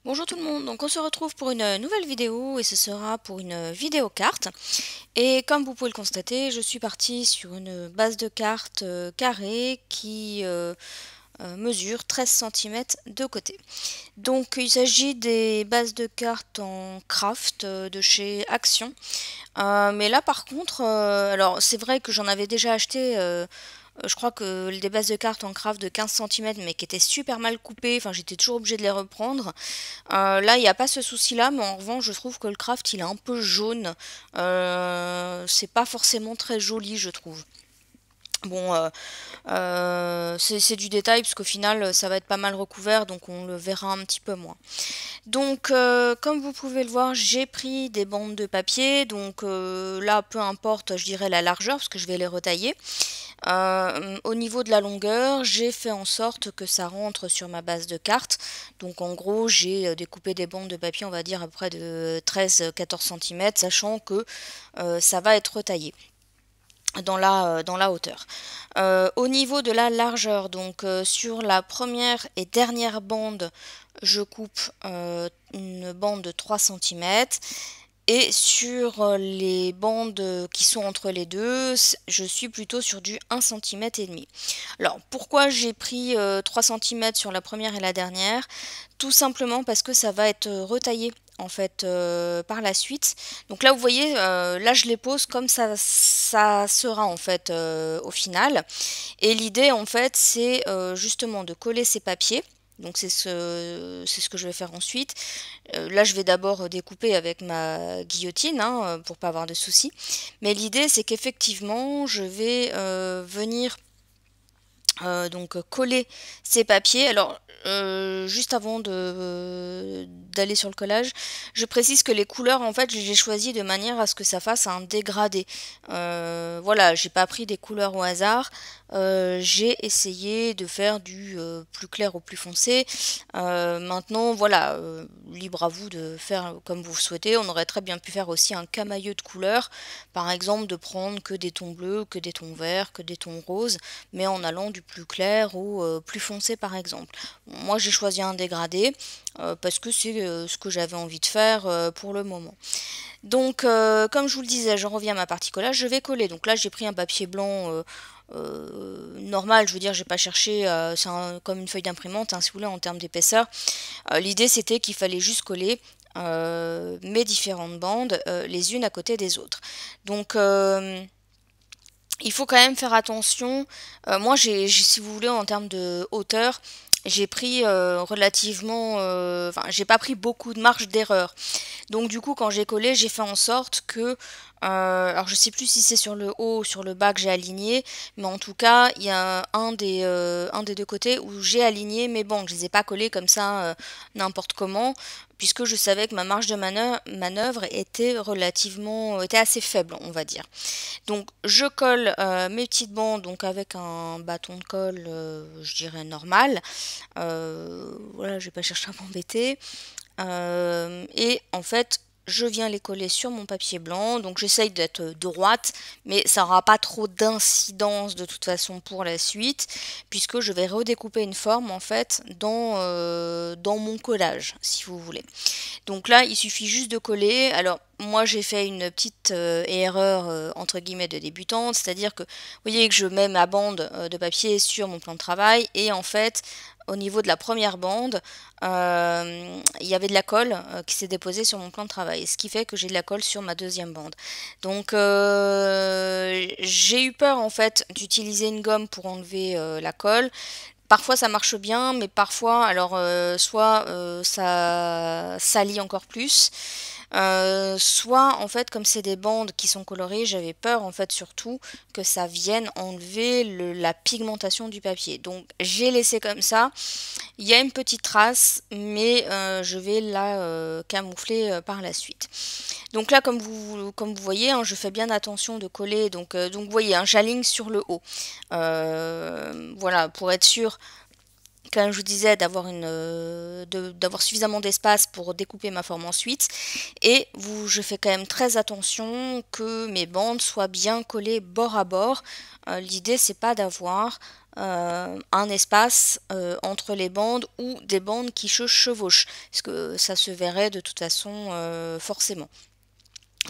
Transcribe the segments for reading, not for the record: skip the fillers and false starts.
Bonjour tout le monde, donc on se retrouve pour une nouvelle vidéo et ce sera pour une vidéo carte. Et comme vous pouvez le constater, je suis partie sur une base de cartes carrée qui mesure 13 cm de côté. Donc il s'agit des bases de cartes en craft de chez Action. Mais là par contre, alors c'est vrai que j'en avais déjà acheté. Je crois que des bases de cartes en craft de 15 cm mais qui étaient super mal coupées, enfin j'étais toujours obligée de les reprendre. Là, il n'y a pas ce souci-là, mais en revanche, je trouve que le craft, il est un peu jaune. C'est pas forcément très joli, je trouve. Bon, c'est du détail, parce qu'au final, ça va être pas mal recouvert, donc on le verra un petit peu moins. Donc, comme vous pouvez le voir, j'ai pris des bandes de papier. Donc là, peu importe, je dirais la largeur, parce que je vais les retailler. Au niveau de la longueur, j'ai fait en sorte que ça rentre sur ma base de cartes. Donc en gros, j'ai découpé des bandes de papier, on va dire à peu près de 13-14 cm, sachant que ça va être retaillé dans la hauteur. Au niveau de la largeur, donc sur la première et dernière bande, je coupe une bande de 3 cm. Et sur les bandes qui sont entre les deux, je suis plutôt sur du 1,5 cm. Alors pourquoi j'ai pris 3 cm sur la première et la dernière? Tout simplement parce que ça va être retaillé en fait par la suite. Donc là vous voyez, là je les pose comme ça sera en fait au final. Et l'idée en fait c'est justement de coller ces papiers. Donc c'est ce que je vais faire ensuite. Là, je vais d'abord découper avec ma guillotine hein, pour pas avoir de soucis. Mais l'idée, c'est qu'effectivement, je vais venir donc coller ces papiers. Alors, juste avant d'aller sur le collage, je précise que les couleurs, en fait, j'ai choisi de manière à ce que ça fasse un dégradé. Voilà, j'ai pas pris des couleurs au hasard. J'ai essayé de faire du plus clair au plus foncé. Maintenant, voilà, libre à vous de faire comme vous souhaitez. On aurait très bien pu faire aussi un camailleux de couleurs. Par exemple, de prendre que des tons bleus, que des tons verts, que des tons roses, mais en allant du plus clair au plus foncé par exemple. Moi j'ai choisi un dégradé parce que c'est ce que j'avais envie de faire pour le moment. Donc comme je vous le disais, je reviens à ma partie collage, je vais coller. Donc là j'ai pris un papier blanc normal, je veux dire j'ai pas cherché, c'est comme une feuille d'imprimante hein, si vous voulez en termes d'épaisseur. L'idée c'était qu'il fallait juste coller mes différentes bandes les unes à côté des autres. Donc il faut quand même faire attention. Moi, si vous voulez, en termes de hauteur, j'ai pris relativement... Enfin, j'ai pas pris beaucoup de marge d'erreur. Donc du coup, quand j'ai collé, j'ai fait en sorte que... alors je sais plus si c'est sur le haut ou sur le bas que j'ai aligné, mais en tout cas, il y a un des deux côtés où j'ai aligné mes bandes. Je les ai pas collées comme ça n'importe comment, puisque je savais que ma marge de manœuvre était était assez faible, on va dire. Donc je colle mes petites bandes donc avec un bâton de colle, je dirais normal. Voilà, je vais pas chercher à m'embêter. Et en fait, je viens les coller sur mon papier blanc. Donc j'essaye d'être droite, mais ça n'aura pas trop d'incidence de toute façon pour la suite, puisque je vais redécouper une forme en fait dans mon collage, si vous voulez. Donc là, il suffit juste de coller. Alors, moi, j'ai fait une petite erreur entre guillemets de débutante, c'est-à-dire que vous voyez que je mets ma bande de papier sur mon plan de travail et en fait, au niveau de la première bande, il y avait de la colle qui s'est déposée sur mon plan de travail, ce qui fait que j'ai de la colle sur ma deuxième bande. Donc, j'ai eu peur en fait d'utiliser une gomme pour enlever la colle. Parfois ça marche bien, mais parfois, alors soit ça salit encore plus, soit en fait comme c'est des bandes qui sont colorées, j'avais peur en fait surtout que ça vienne enlever la pigmentation du papier. Donc j'ai laissé comme ça. Il y a une petite trace, mais je vais la camoufler par la suite. Donc là, comme vous voyez, hein, je fais bien attention de coller. Donc vous voyez, hein, j'aligne sur le haut. Voilà, pour être sûr comme je vous disais, d'avoir suffisamment d'espace pour découper ma forme ensuite. Et je fais quand même très attention que mes bandes soient bien collées bord à bord. L'idée, c'est pas d'avoir un espace entre les bandes ou des bandes qui se chevauchent, parce que ça se verrait de toute façon forcément.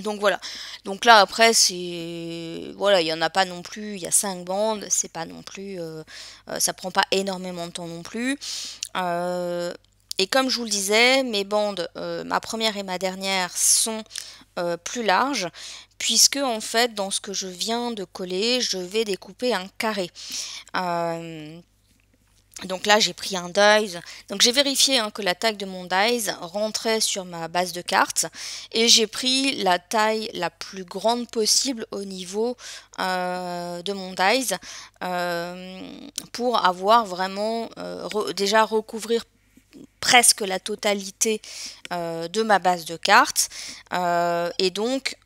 Donc voilà. Donc là après c'est voilà, il y en a pas non plus, il y a 5 bandes, c'est pas non plus ça prend pas énormément de temps non plus. Euh, et comme je vous le disais, mes bandes, ma première et ma dernière sont plus larges, puisque en fait dans ce que je viens de coller, je vais découper un carré. Euh, donc là, j'ai pris un dies. Donc j'ai vérifié hein, que la taille de mon dies rentrait sur ma base de cartes. Et j'ai pris la taille la plus grande possible au niveau de mon dies pour avoir vraiment déjà recouvrir presque la totalité de ma base de cartes. Et donc,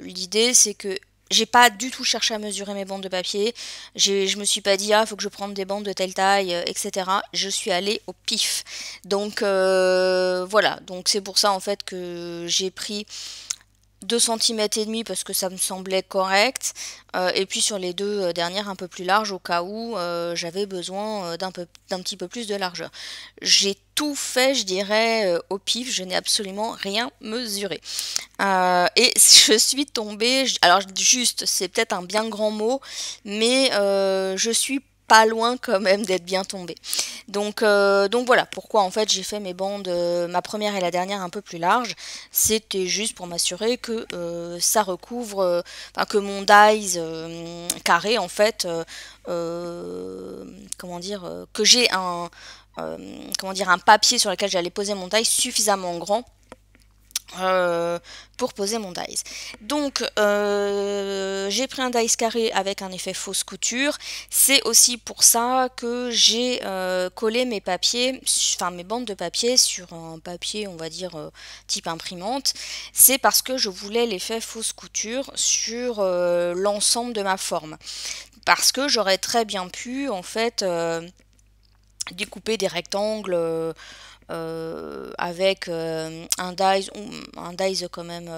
l'idée, c'est que j'ai pas du tout cherché à mesurer mes bandes de papier. Je me suis pas dit, ah, faut que je prenne des bandes de telle taille, etc. Je suis allée au pif. Donc, voilà. Donc, c'est pour ça, en fait, que j'ai pris 2 cm et demi parce que ça me semblait correct, et puis sur les deux dernières un peu plus larges au cas où j'avais besoin d'un petit peu plus de largeur. J'ai tout fait, je dirais, au pif, je n'ai absolument rien mesuré. Et je suis tombée, alors juste, c'est peut-être un bien grand mot, mais je suis pas loin quand même d'être bien tombée. Donc voilà pourquoi en fait j'ai fait mes bandes, ma première et la dernière un peu plus larges. C'était juste pour m'assurer que ça recouvre, enfin que mon dies carré en fait, comment dire, que j'ai comment dire, un papier sur lequel j'allais poser mon dies suffisamment grand pour poser mon dies. Donc j'ai pris un dies carré avec un effet fausse couture. C'est aussi pour ça que j'ai collé mes papiers, enfin mes bandes de papier sur un papier on va dire type imprimante. C'est parce que je voulais l'effet fausse couture sur l'ensemble de ma forme. Parce que j'aurais très bien pu en fait découper des rectangles avec un dies quand même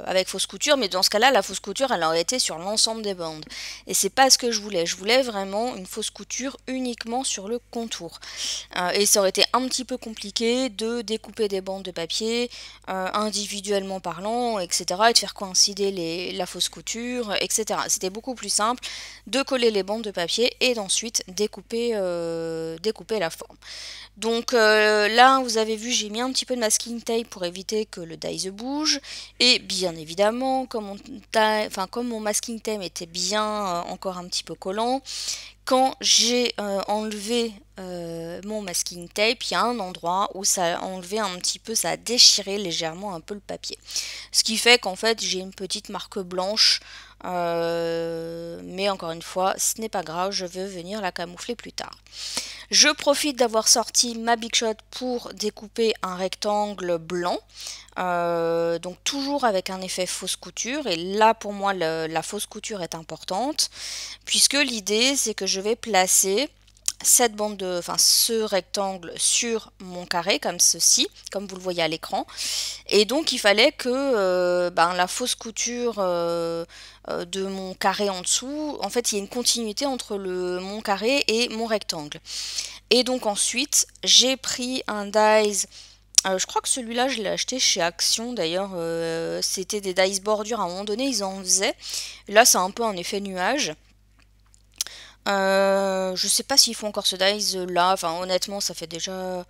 avec fausse couture, mais dans ce cas-là la fausse couture elle aurait été sur l'ensemble des bandes et c'est pas ce que je voulais vraiment une fausse couture uniquement sur le contour, et ça aurait été un petit peu compliqué de découper des bandes de papier individuellement parlant, etc., et de faire coïncider la fausse couture, etc. C'était beaucoup plus simple de coller les bandes de papier et d'ensuite découper la forme. Donc là, vous avez vu, j'ai mis un petit peu de masking tape pour éviter que le dies bouge. Et bien évidemment, comme mon masking tape était bien encore un petit peu collant, quand j'ai enlevé mon masking tape, il y a un endroit où ça a enlevé un petit peu, ça a déchiré légèrement un peu le papier. Ce qui fait qu'en fait, j'ai une petite marque blanche. Mais encore une fois, ce n'est pas grave, je vais venir la camoufler plus tard. Je profite d'avoir sorti ma Big Shot pour découper un rectangle blanc. Donc toujours avec un effet fausse couture, et là pour moi la fausse couture est importante puisque l'idée c'est que je vais placer cette bande enfin ce rectangle sur mon carré comme ceci, comme vous le voyez à l'écran, et donc il fallait que la fausse couture de mon carré en dessous, en fait il y a une continuité entre mon carré et mon rectangle. Et donc ensuite j'ai pris un dies. Je crois que celui-là, je l'ai acheté chez Action d'ailleurs. C'était des dice bordure à un moment donné, ils en faisaient. Là, c'est un peu un effet nuage. Je sais pas s'ils font encore ce dice là. Enfin, honnêtement, ça fait déjà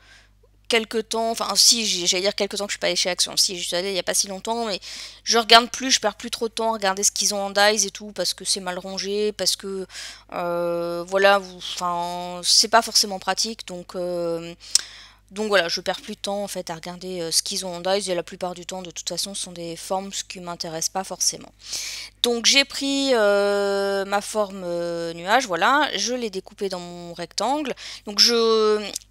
quelques temps. Enfin, si, j'allais dire quelques temps que je suis pas allée chez Action. Si, je suis allée il y a pas si longtemps, mais je regarde plus, je perds plus trop de temps à regarder ce qu'ils ont en dice et tout parce que c'est mal rangé, parce que voilà, enfin, c'est pas forcément pratique, donc voilà, je perds plus de temps en fait à regarder ce qu'ils ont en dice, et la plupart du temps de toute façon ce sont des formes qui m'intéressent pas forcément. Donc j'ai pris ma forme nuage, voilà, je l'ai découpée dans mon rectangle. Donc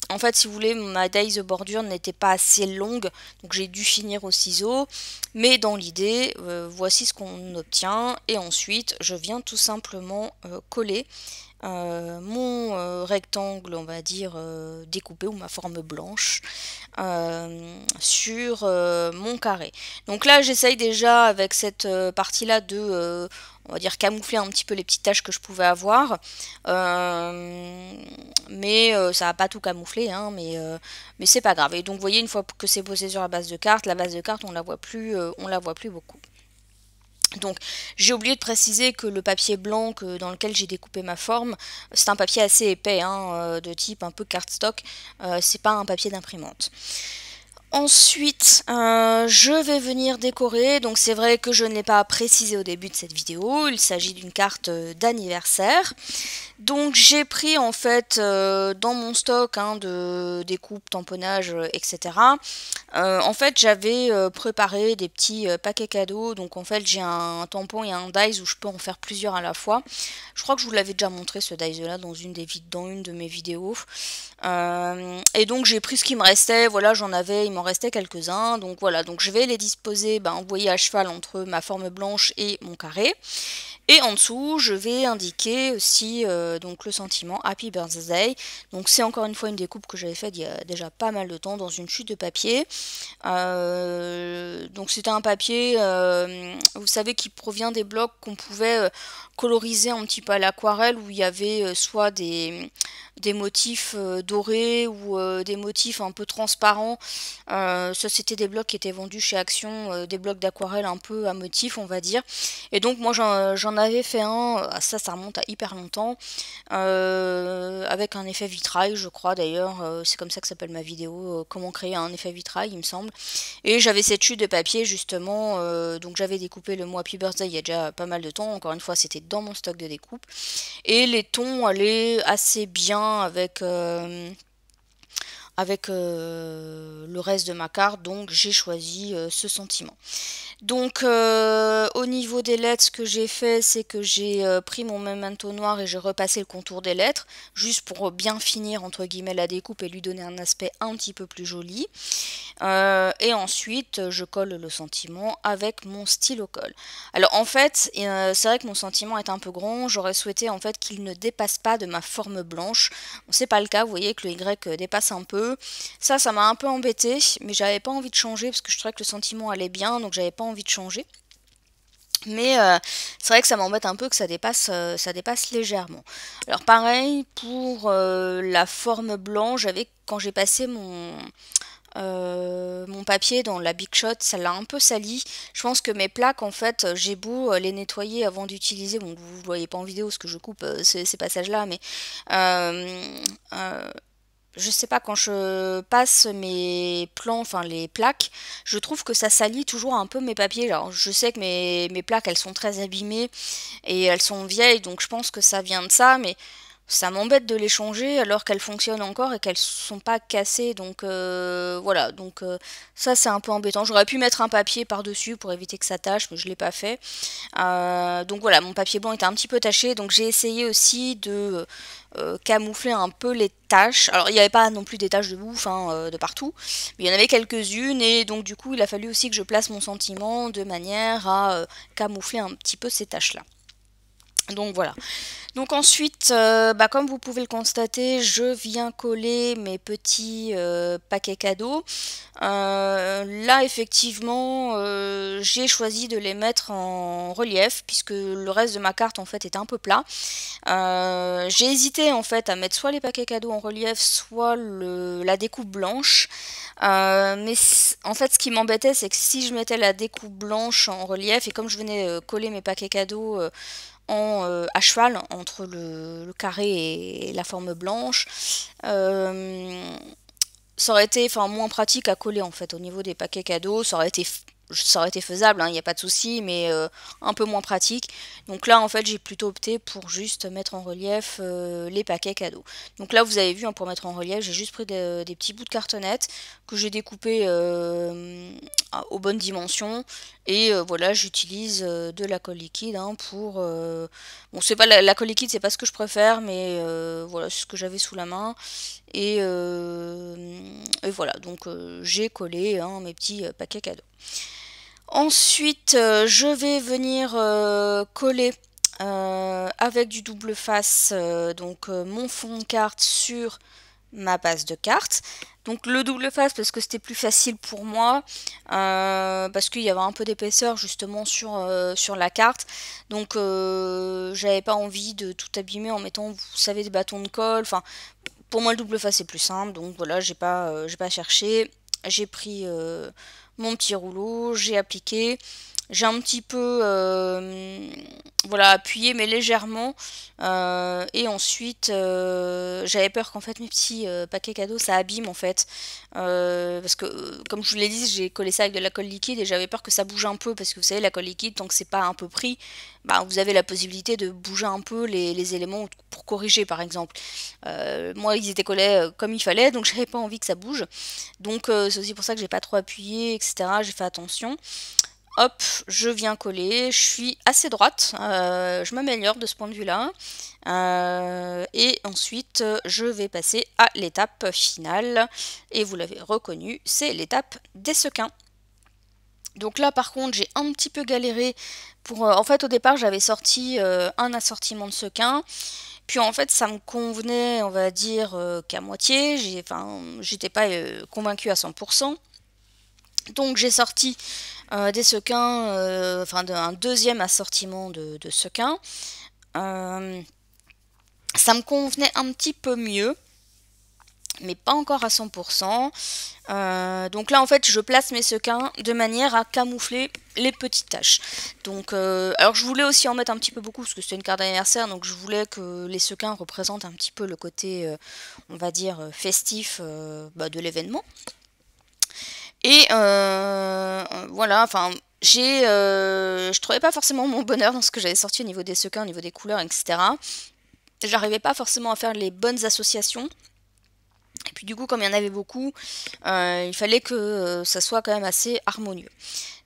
en fait si vous voulez, ma dies bordure n'était pas assez longue, donc j'ai dû finir au ciseau. Mais dans l'idée, voici ce qu'on obtient, et ensuite je viens tout simplement coller mon rectangle, on va dire, découpé, ou ma forme blanche sur mon carré. Donc là, j'essaye déjà avec cette partie-là de, on va dire, camoufler un petit peu les petites taches que je pouvais avoir. Mais ça va pas tout camoufler, hein, mais c'est pas grave. Et donc, vous voyez, une fois que c'est posé sur la base de carte, on la voit plus beaucoup. Donc j'ai oublié de préciser que le papier blanc dans lequel j'ai découpé ma forme, c'est un papier assez épais, hein, de type un peu cardstock, c'est pas un papier d'imprimante. Ensuite, je vais venir décorer. Donc c'est vrai que je ne l'ai pas précisé au début de cette vidéo, il s'agit d'une carte d'anniversaire. Donc j'ai pris en fait dans mon stock, hein, de découpe, tamponnage, etc. En fait j'avais préparé des petits paquets cadeaux. Donc en fait j'ai un tampon et un dies où je peux en faire plusieurs à la fois. Je crois que je vous l'avais déjà montré, ce dies là, dans une de mes vidéos. Et donc j'ai pris ce qui me restait. Voilà, il m'en restait quelques-uns. Donc voilà, donc je vais les disposer, vous voyez, à cheval entre ma forme blanche et mon carré. Et en dessous, je vais indiquer aussi donc le sentiment Happy Birthday. Donc c'est encore une fois une découpe que j'avais faite il y a déjà pas mal de temps dans une chute de papier. Donc c'était un papier, vous savez, qui provient des blocs qu'on pouvait coloriser un petit peu à l'aquarelle, où il y avait soit des motifs dorés ou des motifs un peu transparents. Ça c'était des blocs qui étaient vendus chez Action, des blocs d'aquarelle un peu à motifs, on va dire. Et donc moi j'en avais fait un, ça remonte à hyper longtemps, avec un effet vitrail, je crois d'ailleurs, c'est comme ça que s'appelle ma vidéo, comment créer un effet vitrail, il me semble. Et j'avais cette chute de papier justement, donc j'avais découpé le mot Happy Birthday il y a déjà pas mal de temps, encore une fois c'était dans mon stock de découpe. Et les tons allaient assez bien avec le reste de ma carte, donc j'ai choisi ce sentiment. Donc au niveau des lettres, ce que j'ai fait, c'est que j'ai pris mon memento noir et j'ai repassé le contour des lettres, juste pour bien finir entre guillemets la découpe et lui donner un aspect un petit peu plus joli. Et ensuite, je colle le sentiment avec mon stylo colle. Alors en fait, c'est vrai que mon sentiment est un peu grand. J'aurais souhaité en fait qu'il ne dépasse pas de ma forme blanche. Bon, c'est pas le cas, vous voyez que le Y dépasse un peu. Ça m'a un peu embêté, mais j'avais pas envie de changer parce que je trouvais que le sentiment allait bien, donc j'avais pas envie de changer. Mais c'est vrai que ça m'embête un peu que ça dépasse légèrement. Alors pareil pour la forme blanche, quand j'ai passé mon papier dans la Big Shot, ça l'a un peu sali. Je pense que mes plaques, en fait, j'ai beau les nettoyer avant d'utiliser. Bon, vous ne voyez pas en vidéo ce que je coupe ces passages-là, mais je sais pas, quand je passe mes plans, enfin les plaques, je trouve que ça salit toujours un peu mes papiers. Alors je sais que mes plaques, elles sont très abîmées et elles sont vieilles, donc je pense que ça vient de ça, mais ça m'embête de les changer alors qu'elles fonctionnent encore et qu'elles sont pas cassées. Donc voilà, donc ça c'est un peu embêtant. J'aurais pu mettre un papier par-dessus pour éviter que ça tâche, mais je l'ai pas fait. Donc voilà, mon papier blanc était un petit peu taché, donc j'ai essayé aussi de camoufler un peu les taches. Alors il n'y avait pas non plus des taches de ouf, hein, de partout, mais il y en avait quelques-unes, et donc du coup il a fallu aussi que je place mon sentiment de manière à camoufler un petit peu ces taches là. Donc voilà. Donc ensuite, comme vous pouvez le constater, je viens coller mes petits paquets cadeaux. Là, effectivement, j'ai choisi de les mettre en relief, puisque le reste de ma carte, en fait, était un peu plat. J'ai hésité, en fait, à mettre soit les paquets cadeaux en relief, soit la découpe blanche. Mais en fait, ce qui m'embêtait, c'est que si je mettais la découpe blanche en relief, et comme je venais coller mes paquets cadeaux à cheval entre le carré et la forme blanche, ça aurait été moins pratique à coller en fait au niveau des paquets cadeaux. Ça aurait été faisable, il n'y a pas de souci, mais un peu moins pratique. Donc là, en fait, j'ai plutôt opté pour juste mettre en relief les paquets cadeaux. Donc là, vous avez vu, pour mettre en relief, j'ai juste pris des petits bouts de cartonnette que j'ai découpés aux bonnes dimensions. Et voilà, j'utilise de la colle liquide pour... Bon, c'est pas la colle liquide, c'est pas ce que je préfère, mais voilà, c'est ce que j'avais sous la main. Et voilà, donc j'ai collé mes petits paquets cadeaux. Ensuite, je vais venir coller avec du double face, donc mon fond de carte sur ma base de cartes. Donc le double face parce que c'était plus facile pour moi, parce qu'il y avait un peu d'épaisseur justement sur la carte. Donc j'avais pas envie de tout abîmer en mettant, vous savez, des bâtons de colle. Enfin, pour moi le double face c'est plus simple. Donc voilà, j'ai pas cherché. J'ai pris mon petit rouleau, j'ai appliqué. J'ai un petit peu voilà, appuyé mais légèrement et ensuite j'avais peur qu'en fait mes petits paquets cadeaux ça abîme en fait parce que comme je vous l'ai dit j'ai collé ça avec de la colle liquide et j'avais peur que ça bouge un peu parce que vous savez la colle liquide tant que c'est pas un peu pris bah, vous avez la possibilité de bouger un peu les éléments pour corriger par exemple. Moi ils étaient collés comme il fallait donc j'avais pas envie que ça bouge donc c'est aussi pour ça que j'ai pas trop appuyé etc. J'ai fait attention. Hop, je viens coller, je suis assez droite, je m'améliore de ce point de vue-là. Et ensuite, je vais passer à l'étape finale. Et vous l'avez reconnu, c'est l'étape des sequins. Donc là, par contre, j'ai un petit peu galéré pour... en fait, au départ, j'avais sorti un assortiment de sequins. Puis en fait, ça me convenait, on va dire, qu'à moitié. J'étais pas convaincue à 100%. Donc j'ai sorti des sequins, enfin un deuxième assortiment de sequins. Ça me convenait un petit peu mieux, mais pas encore à 100%. Donc là en fait je place mes sequins de manière à camoufler les petites taches. Donc alors je voulais aussi en mettre un petit peu beaucoup parce que c'était une carte d'anniversaire, donc je voulais que les sequins représentent un petit peu le côté on va dire festif de l'événement. Et voilà, enfin, je trouvais pas forcément mon bonheur dans ce que j'avais sorti au niveau des sequins, au niveau des couleurs, etc. J'arrivais pas forcément à faire les bonnes associations. Et puis du coup, comme il y en avait beaucoup, il fallait que ça soit quand même assez harmonieux.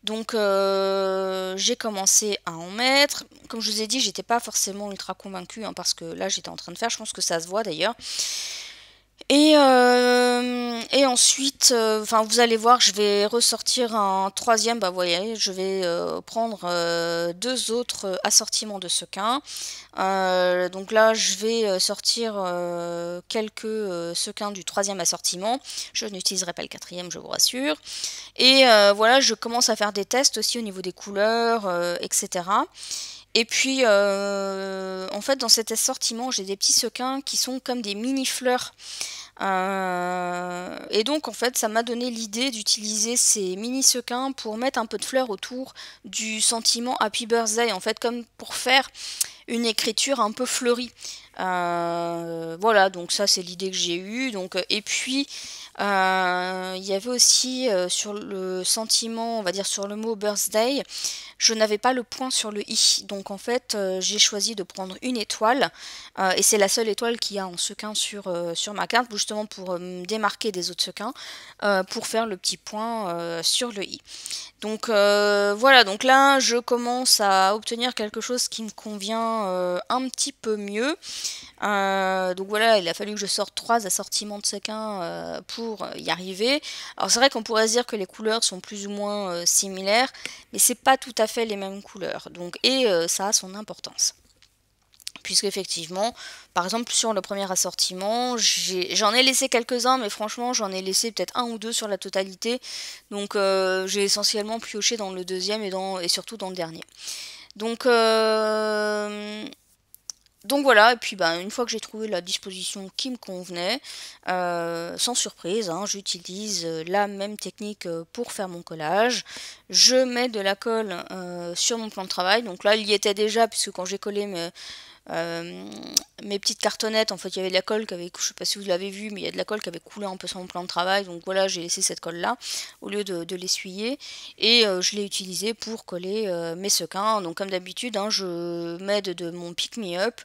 Donc j'ai commencé à en mettre. Comme je vous ai dit, j'étais pas forcément ultra convaincue hein, parce que là j'étais en train de faire, je pense que ça se voit d'ailleurs. Et ensuite, enfin vous allez voir, je vais ressortir un troisième, bah vous voyez, je vais prendre deux autres assortiments de sequins. Donc là, je vais sortir quelques sequins du troisième assortiment. Je n'utiliserai pas le quatrième, je vous rassure. Et voilà, je commence à faire des tests aussi au niveau des couleurs, etc. Et puis, en fait, dans cet assortiment, j'ai des petits sequins qui sont comme des mini-fleurs. Et donc, en fait, ça m'a donné l'idée d'utiliser ces mini-sequins pour mettre un peu de fleurs autour du sentiment Happy Birthday, en fait, comme pour faire une écriture un peu fleurie. Voilà, donc ça, c'est l'idée que j'ai eue. Donc, et puis, il y avait aussi sur le sentiment, on va dire sur le mot birthday, je n'avais pas le point sur le i. Donc en fait, j'ai choisi de prendre une étoile. Et c'est la seule étoile qu'il y a en sequin sur ma carte, justement pour me démarquer des autres sequins, pour faire le petit point sur le i. Donc voilà, donc là je commence à obtenir quelque chose qui me convient un petit peu mieux. Donc voilà, il a fallu que je sorte 3 assortiments de sequins pour y arriver. Alors c'est vrai qu'on pourrait se dire que les couleurs sont plus ou moins similaires, mais c'est pas tout à fait les mêmes couleurs. Donc, et ça a son importance. Puisqu'effectivement, par exemple sur le premier assortiment, j'en ai laissé quelques-uns, mais franchement j'en ai laissé peut-être un ou deux sur la totalité. Donc j'ai essentiellement pioché dans le deuxième et surtout dans le dernier. Donc voilà, et puis une fois que j'ai trouvé la disposition qui me convenait, sans surprise, hein, j'utilise la même technique pour faire mon collage. Je mets de la colle sur mon plan de travail, donc là il y était déjà, puisque quand j'ai collé mes petites cartonnettes, en fait il y avait de la colle qui avait, je sais pas si vous l'avez vu, mais il y a de la colle qui avait coulé un peu sur mon plan de travail, donc voilà j'ai laissé cette colle là au lieu de l'essuyer et je l'ai utilisée pour coller mes sequins. Donc comme d'habitude hein, je m'aide de mon Pick Me Up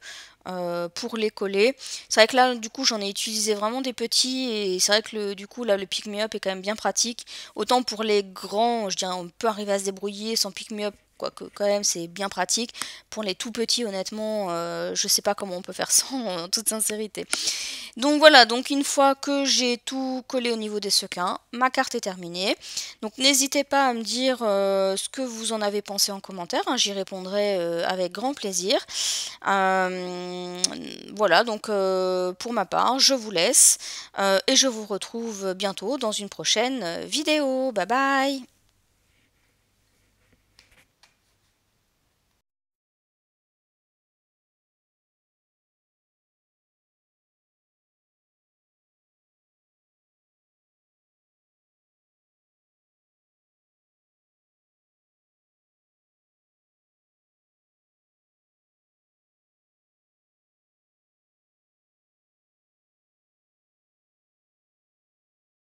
pour les coller. C'est vrai que là du coup j'en ai utilisé vraiment des petits et c'est vrai que du coup là le Pick Me Up est quand même bien pratique. Autant pour les grands, je dirais on peut arriver à se débrouiller sans Pick Me Up quoique quand même c'est bien pratique. Pour les tout petits, honnêtement, je sais pas comment on peut faire sans, en toute sincérité. Donc voilà, donc une fois que j'ai tout collé au niveau des sequins, ma carte est terminée. Donc n'hésitez pas à me dire ce que vous en avez pensé en commentaire, hein, j'y répondrai avec grand plaisir. Voilà, donc pour ma part, je vous laisse et je vous retrouve bientôt dans une prochaine vidéo. Bye bye!